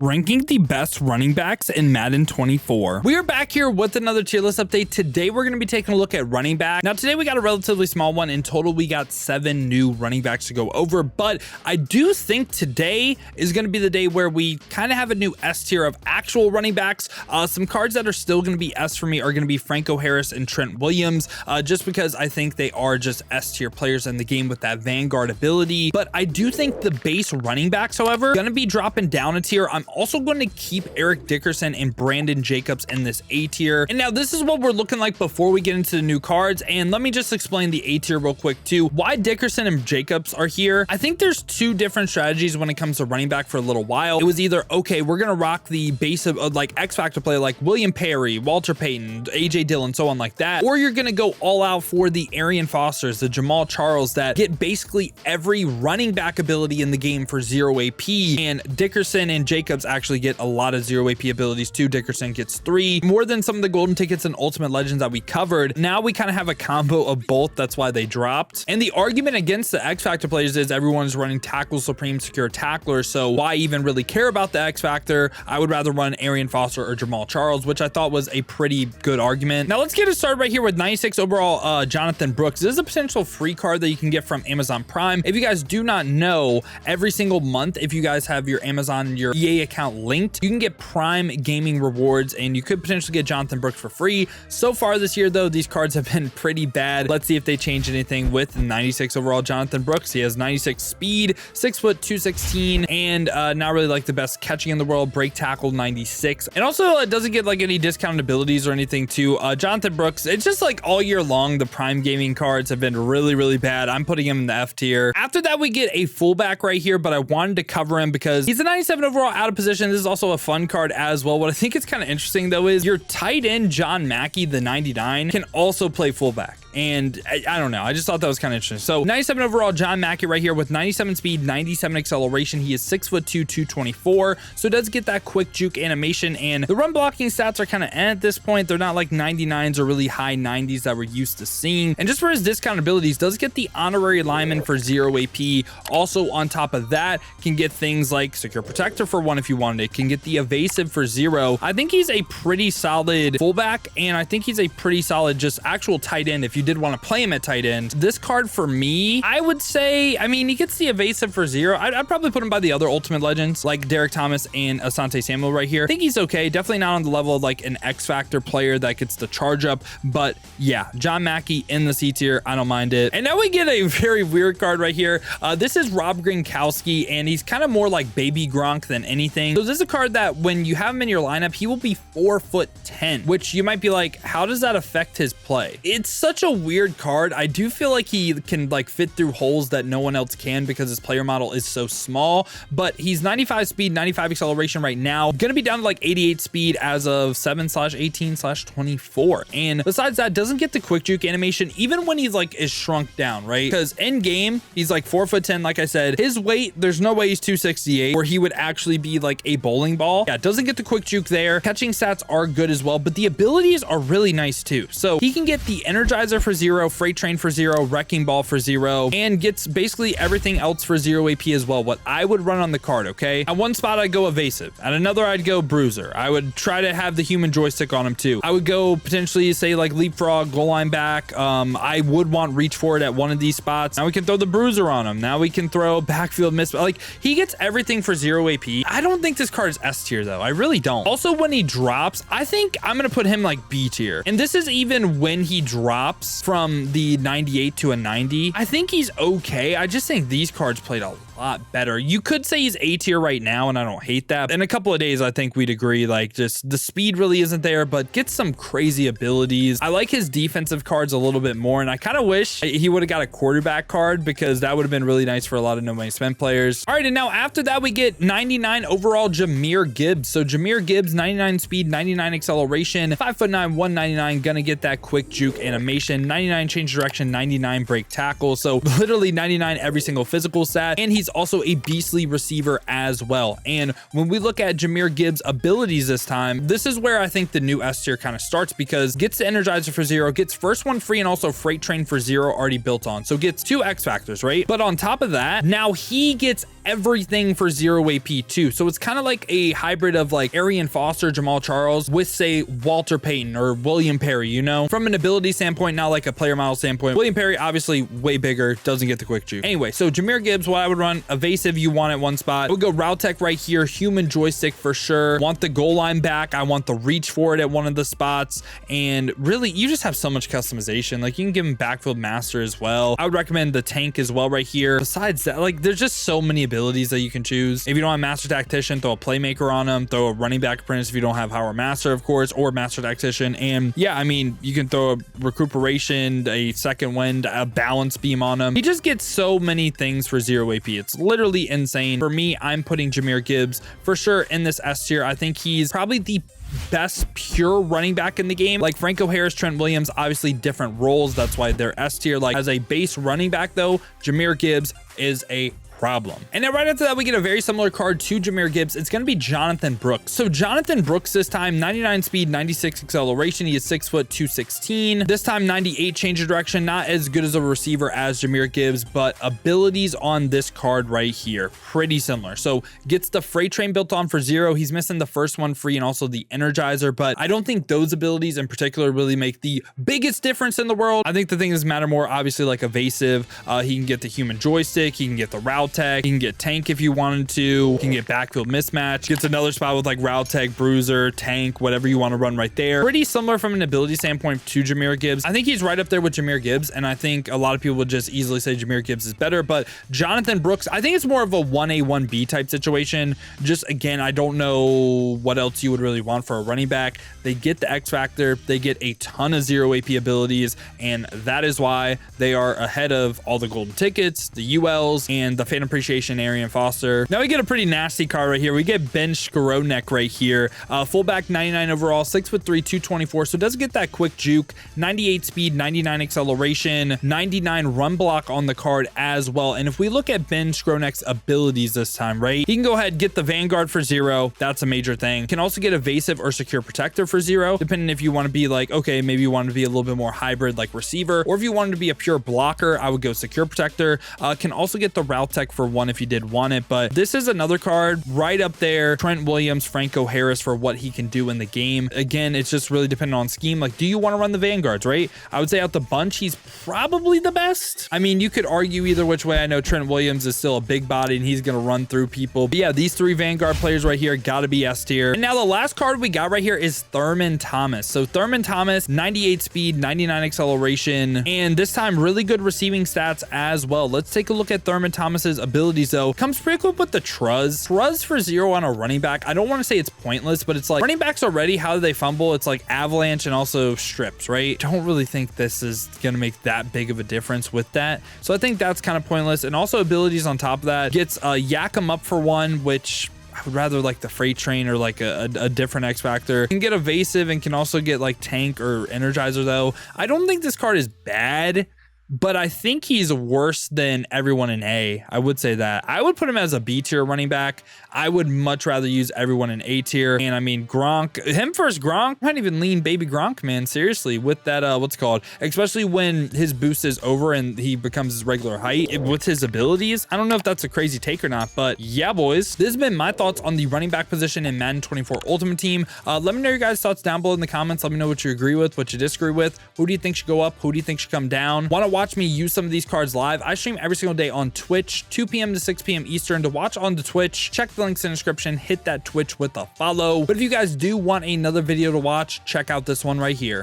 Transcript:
Ranking the best running backs in Madden 24. We are back here with another tier list update. Today, we're going to be taking a look at running back. Now, today we got a relatively small one. In total, we got 7 new running backs to go over, but I do think today is going to be the day where we kind of have a new S tier of actual running backs. Some cards that are still going to be S for me are going to be Franco Harris and Trent Williams, just because I think they are just S tier players in the game with that Vanguard ability. But I do think the base running backs, however, going to be dropping down a tier. I'm also going to keep Eric Dickerson and Brandon Jacobs in this A tier. And now this is what we're looking like before we get into the new cards. And let me just explain the A tier real quick too. Why Dickerson and Jacobs are here. I think there's 2 different strategies when it comes to running back for a little while. It was either, okay, we're going to rock the base of like X Factor player like William Perry, Walter Payton, AJ Dillon, so on like that. Or you're going to go all out for the Arian Fosters, the Jamal Charles that get basically every running back ability in the game for 0 AP. And Dickerson and Jacobs actually get a lot of 0 AP abilities too. Dickerson gets 3, more than some of the golden tickets and ultimate legends that we covered. Now we kind of have a combo of both. That's why they dropped. And the argument against the X Factor players is everyone's running Tackle Supreme Secure Tackler. So why even really care about the X Factor? I would rather run Arian Foster or Jamal Charles, which I thought was a pretty good argument. Now let's get it started right here with 96 overall Jonathan Brooks. This is a potential free card that you can get from Amazon Prime. If you guys do not know, every single month, if you guys have your Amazon and your EA account linked, you can get Prime gaming rewards and you could potentially get Jonathan Brooks for free. So far this year though, these cards have been pretty bad. Let's see if they change anything with 96 overall Jonathan Brooks. He has 96 speed, 6 foot 216, and not really like the best catching in the world. Break tackle 96, and also it doesn't get like any discounted abilities or anything too. Jonathan Brooks, it's just like all year long the Prime gaming cards have been really bad. I'm putting him in the F tier. After that we get a fullback right here, but I wanted to cover him because he's a 97 overall out of position. This is also a fun card as well. What I think is kind of interesting though is your tight end John Mackey, the 99, can also play fullback. And I don't know, I just thought that was kind of interesting. So 97 overall John Mackey right here with 97 speed, 97 acceleration. He is 6'2", 224, so it does get that quick juke animation, and the run blocking stats are kind of at this point. They're not like 99s or really high 90s that we're used to seeing. And just for his discount abilities, does get the honorary lineman for 0 AP. Also on top of that, can get things like secure protector for 1 if you wanted it, can get the evasive for 0. I think he's a pretty solid fullback, and I think he's a pretty solid just actual tight end if you did want to play him at tight end. This card for me, I would say, I mean, he gets the evasive for 0. I'd probably put him by the other ultimate legends like Derek Thomas and Asante Samuel right here. I think he's okay. Definitely not on the level of like an X Factor player that gets the charge up, but yeah, John Mackey in the C tier. I don't mind it. And now we get a very weird card right here. This is Rob Gronkowski, and he's kind of more like baby Gronk than anything. So this is a card that when you have him in your lineup, he will be 4'10", which you might be like, how does that affect his play? It's such a weird card. I do feel like he can like fit through holes that no one else can because his player model is so small, but he's 95 speed, 95 acceleration right now. Gonna be down to like 88 speed as of 7/18/24. And besides that, doesn't get the quick juke animation even when he's like is shrunk down, right? Because in game, he's like 4'10", like I said. His weight, there's no way he's 268 or he would actually be like a bowling ball. Yeah, doesn't get the quick juke there. Catching stats are good as well, but the abilities are really nice too. So he can get the Energizer for 0, Freight Train for 0, Wrecking Ball for 0, and gets basically everything else for 0 AP as well. What I would run on the card, okay? At one spot, I'd go Evasive. At another, I'd go Bruiser. I would try to have the human joystick on him too. I would go potentially say like Leapfrog, Goal Line Back. I would want Reach Forward at one of these spots. Now we can throw the Bruiser on him. Now we can throw Backfield Miss. Like, he gets everything for 0 AP. I don't think this card is S tier though. I really don't. Also, when he drops, I think I'm gonna put him like B tier. And this is even when he drops from the 98 to a 90. I think he's okay. I just think these cards played a lot better. You could say he's A tier right now, and I don't hate that. In a couple of days, I think we'd agree, like, just the speed really isn't there, but gets some crazy abilities. I like his defensive cards a little bit more, and I kind of wish he would have got a quarterback card because that would have been really nice for a lot of no money spent players. All right, and now after that, we get 99 overall Jahmyr Gibbs. So Jahmyr Gibbs, 99 speed, 99 acceleration, 5'9", 199, gonna get that quick juke animation, 99 change direction, 99 break tackle. So literally 99 every single physical stat, and he's he's also a beastly receiver as well. And when we look at Jahmyr Gibbs' abilities this time, this is where I think the new S tier kind of starts, because gets the Energizer for 0, gets first one free, and also Freight Train for 0 already built on. So gets 2 X Factors, right? But on top of that, now he gets everything for 0 AP too. So it's kind of like a hybrid of like Arian Foster, Jamal Charles with say Walter Payton or William Perry, you know, from an ability standpoint, not like a player model standpoint. William Perry, obviously way bigger, doesn't get the quick juke. Anyway, so Jahmyr Gibbs, what I would run, evasive, you want at one spot. We'll go route tech right here, human joystick for sure. Want the goal line back. I want the reach for it at one of the spots. And really, you just have so much customization. Like you can give him backfield master as well. I would recommend the tank as well right here. Besides that, like there's just so many abilities that you can choose. If you don't have master tactician, throw a playmaker on him, throw a running back apprentice if you don't have Howard Master, of course, or master tactician. And yeah, I mean, you can throw a recuperation, a second wind, a balance beam on him. He just gets so many things for 0 AP. It's literally insane. For me, I'm putting Jahmyr Gibbs for sure in this S tier. I think he's probably the best pure running back in the game. Like Franco Harris, Trent Williams, obviously different roles. That's why they're S tier. Like as a base running back though, Jahmyr Gibbs is a problem. And then right after that, we get a very similar card to Jahmyr Gibbs. It's going to be Jonathan Brooks. So Jonathan Brooks this time, 99 speed, 96 acceleration. He is 6 foot 216. This time 98 change of direction. Not as good as a receiver as Jahmyr Gibbs, but abilities on this card right here, pretty similar. So gets the freight train built on for 0. He's missing the first one free and also the energizer, but I don't think those abilities in particular really make the biggest difference in the world. I think the things that matter more, obviously like evasive. He can get the human joystick. He can get the route tech. You can get tank if you wanted to. You can get backfield mismatch. Gets another spot with like route tech, bruiser, tank, whatever you want to run right there. Pretty similar from an ability standpoint to Jahmyr Gibbs. I think he's right up there with Jahmyr Gibbs, and I think a lot of people would just easily say Jahmyr Gibbs is better, but Jonathan Brooks, I think it's more of a 1A, 1B type situation. Just again, I don't know what else you would really want for a running back. They get the X factor, they get a ton of 0 AP abilities, and that is why they are ahead of all the golden tickets, the ULs, and the fan appreciation Arian Foster. Now we get a pretty nasty card right here. We get Ben Skowronek right here. Fullback 99 overall, 6'3", 224. So it does get that quick juke, 98 speed, 99 acceleration, 99 run block on the card as well. And if we look at Ben Skowronek's abilities this time, right? He can go ahead and get the Vanguard for 0. That's a major thing. Can also get evasive or secure protector for 0, depending if you want to be like, okay, maybe you want to be a little bit more hybrid like receiver, or if you wanted to be a pure blocker, I would go secure protector. Can also get the route tech for 1 if you did want it, but this is another card right up there. Trent Williams, Franco Harris for what he can do in the game. Again, it's just really dependent on scheme. Like, do you want to run the Vanguards, right? I would say out the bunch, he's probably the best. I mean, you could argue either which way. I know Trent Williams is still a big body and he's going to run through people. But yeah, these 3 Vanguard players right here got to be S tier. And now the last card we got right here is Thurman Thomas. So Thurman Thomas, 98 speed, 99 acceleration, and this time really good receiving stats as well. Let's take a look at Thurman Thomas's abilities though. Comes pretty equipped with the Truz for 0 on a running back. I don't want to say it's pointless, but it's like running backs already, how do they fumble? It's like avalanche and also strips, right? Don't really think this is going to make that big of a difference with that. So I think that's kind of pointless. And also abilities on top of that, gets yak 'em up for 1, which I would rather like the freight train or like a different X factor. Can get evasive and can also get like tank or energizer though. I don't think this card is bad, but I think he's worse than everyone in A. I would say that. I would put him as a B tier running back. I would much rather use everyone in A tier. And I mean, Gronk, him versus Gronk, I might even lean baby Gronk, man, seriously, with that, what's it called? Especially when his boost is over and he becomes his regular height with his abilities. I don't know if that's a crazy take or not, but yeah, boys, this has been my thoughts on the running back position in Madden 24 Ultimate Team. Let me know your guys' thoughts down below in the comments. Let me know what you agree with, what you disagree with. Who do you think should go up? Who do you think should come down? Want to watch me use some of these cards live? I stream every single day on Twitch, 2 p.m. to 6 p.m. Eastern. To watch on the Twitch, check the links in the description, hit that Twitch with a follow. But if you guys do want another video to watch, check out this one right here.